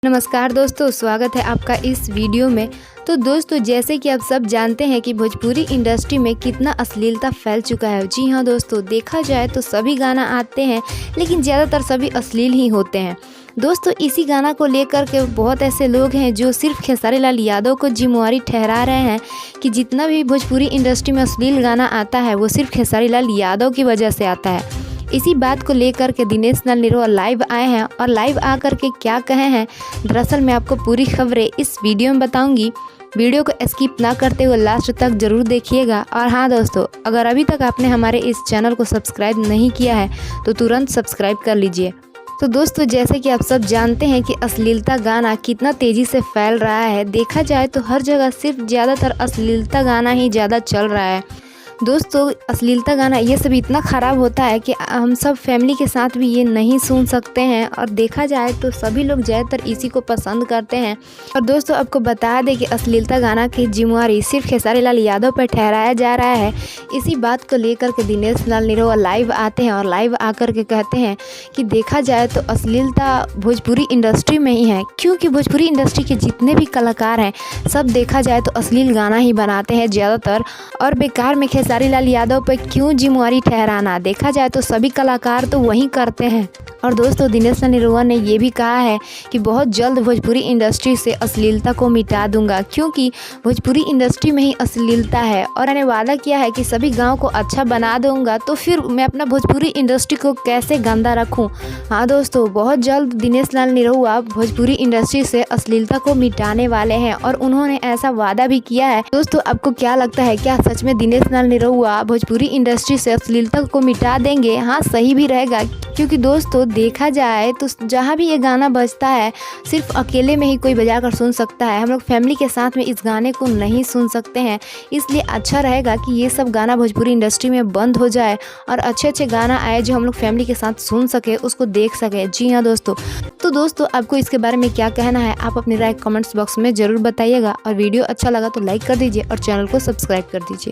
नमस्कार दोस्तों, स्वागत है आपका इस वीडियो में। तो दोस्तों, जैसे कि आप सब जानते हैं कि भोजपुरी इंडस्ट्री में कितना अश्लीलता फैल चुका है। जी हाँ दोस्तों, देखा जाए तो सभी गाना आते हैं लेकिन ज़्यादातर सभी अश्लील ही होते हैं। दोस्तों, इसी गाना को लेकर के बहुत ऐसे लोग हैं जो सिर्फ खेसारी लाल यादव को जिम्मेवारी ठहरा रहे हैं कि जितना भी भोजपुरी इंडस्ट्री में अश्लील गाना आता है वो सिर्फ खेसारी लाल यादव की वजह से आता है। इसी बात को लेकर के दिनेश लाल निरहुआ लाइव आए हैं और लाइव आकर के क्या कहे हैं, दरअसल मैं आपको पूरी खबरें इस वीडियो में बताऊंगी। वीडियो को स्किप ना करते हुए लास्ट तक जरूर देखिएगा। और हाँ दोस्तों, अगर अभी तक आपने हमारे इस चैनल को सब्सक्राइब नहीं किया है तो तुरंत सब्सक्राइब कर लीजिए। तो दोस्तों, जैसे कि आप सब जानते हैं कि अश्लीलता गाना कितना तेज़ी से फैल रहा है। देखा जाए तो हर जगह सिर्फ ज़्यादातर अश्लीलता गाना ही ज़्यादा चल रहा है। दोस्तों, अश्लीलता गाना ये सब इतना ख़राब होता है कि हम सब फैमिली के साथ भी ये नहीं सुन सकते हैं। और देखा जाए तो सभी लोग ज़्यादातर इसी को पसंद करते हैं। और दोस्तों, आपको बता दें कि अश्लीलता गाना की जिम्मेवारी सिर्फ खेसारी लाल यादव पर ठहराया जा रहा है। इसी बात को लेकर के दिनेश लाल निरहुआ लाइव आते हैं और लाइव आकर के कहते हैं कि देखा जाए तो अश्लीलता भोजपुरी इंडस्ट्री में ही है, क्योंकि भोजपुरी इंडस्ट्री के जितने भी कलाकार हैं सब देखा जाए तो अश्लील गाना ही बनाते हैं ज़्यादातर। और बेकार में खेसारी लाल यादव पर क्यों जिम्मेवारी ठहराना, देखा जाए तो सभी कलाकार तो वही करते हैं। और दोस्तों, दिनेश लाल निरहुआ ने ये भी कहा है कि बहुत जल्द भोजपुरी इंडस्ट्री से अश्लीलता को मिटा दूंगा, क्योंकि भोजपुरी इंडस्ट्री में ही अश्लीलता है। और मैंने वादा किया है कि सभी गांव को अच्छा बना दूंगा, तो फिर मैं अपना भोजपुरी इंडस्ट्री को कैसे गंदा रखूं। हाँ दोस्तों, बहुत जल्द दिनेश लाल निरहुआ भोजपुरी इंडस्ट्री से अश्लीलता को मिटाने वाले हैं और उन्होंने ऐसा वादा भी किया है। दोस्तों, आपको क्या लगता है, क्या सच में दिनेश लाल निरहुआ भोजपुरी इंडस्ट्री से अश्लीलता को मिटा देंगे? हाँ, सही भी रहेगा, क्योंकि दोस्तों देखा जाए तो जहाँ भी ये गाना बजता है सिर्फ अकेले में ही कोई बजा कर सुन सकता है। हम लोग फैमिली के साथ में इस गाने को नहीं सुन सकते हैं। इसलिए अच्छा रहेगा कि ये सब गाना भोजपुरी इंडस्ट्री में बंद हो जाए और अच्छे अच्छे गाना आए जो हम लोग फैमिली के साथ सुन सके, उसको देख सके। जी हाँ दोस्तों, तो दोस्तों आपको इसके बारे में क्या कहना है, आप अपनी राय कमेंट्स बॉक्स में ज़रूर बताइएगा। और वीडियो अच्छा लगा तो लाइक कर दीजिए और चैनल को सब्सक्राइब कर दीजिए।